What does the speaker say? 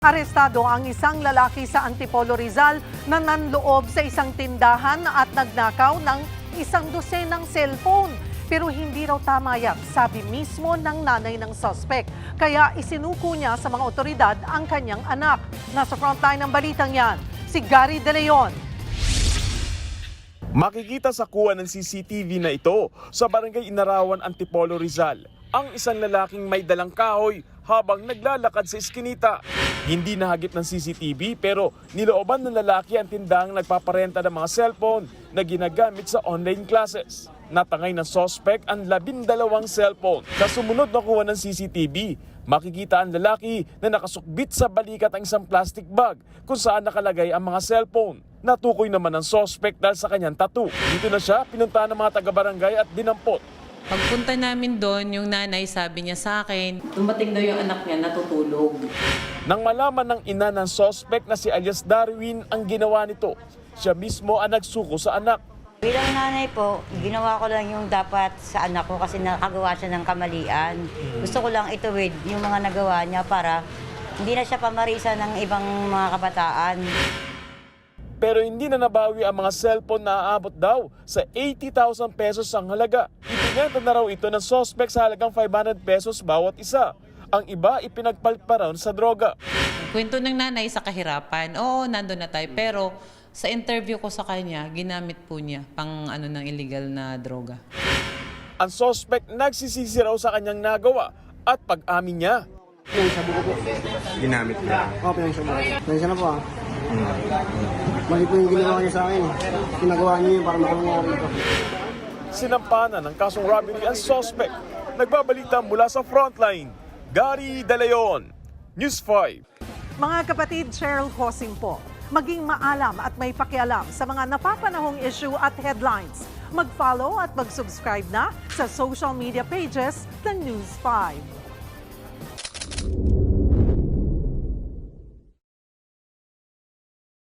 Arestado ang isang lalaki sa Antipolo Rizal na nanloob sa isang tindahan at nagnakaw ng 12 cellphone. Pero hindi raw tama yan, sabi mismo ng nanay ng suspect. Kaya isinuko niya sa mga otoridad ang kanyang anak. Nasa frontline ng balitang yan, si Gary De Leon. Makikita sa kuha ng CCTV na ito sa Barangay Inarawan, Antipolo, Rizal ang isang lalaking may dalang kahoy habang naglalakad sa iskinita. Hindi nahagip ng CCTV pero nilooban ng lalaki ang tindahang nagpaparenta ng mga cellphone na ginagamit sa online classes. Natangay ng suspect ang 12 cellphone. Sa sumunod na kuha ng CCTV, makikita ang lalaki na nakasukbit sa balikat ang isang plastic bag kung saan nakalagay ang mga cellphone. Natukoy naman ang suspect dahil sa kanyang tattoo. Dito na siya pinuntahan ng mga taga-barangay at dinampot. Pagpunta namin doon, yung nanay sabi niya sa akin, dumating daw yung anak niya natutulog. Nang malaman ng ina ng suspect na si alias Darwin ang ginawa nito, siya mismo ang nagsuko sa anak. Bilang nanay po, ginawa ko lang yung dapat sa anak ko kasi nakagawa siya ng kamalian. Gusto ko lang ituwid yung mga nagawa niya para hindi na siya pamarisa ng ibang mga kabataan. Pero hindi na nabawi ang mga cellphone na aabot daw sa 80,000 pesos ang halaga. Ibinenta na raw ito ng suspect sa halagang 500 pesos bawat isa. Ang iba ipinagpalit pa raw sa droga. Kwento ng nanay sa kahirapan, oo, nandun na tayo. Pero sa interview ko sa kanya, ginamit po niya pang ng illegal na droga. Ang suspect nagsisisi raw sa kanyang nagawa at pag-amin niya. Pinagsabi ko po. Ginamit niya. Oo, pinagsabi ko. Pinagsa na po ah. Mali po yung ginawa niya sa akin. Pinagawa niya yun para makulong ako dito. Sinampanan ng kasong robbery ang suspect. Nagbabalita mula sa frontline. Gary De Leon, News 5. Mga kapatid, Cheryl Hosing po. Maging maalam at may pakialam sa mga napapanahong issue at headlines. Mag-follow at mag-subscribe na sa social media pages ng News 5.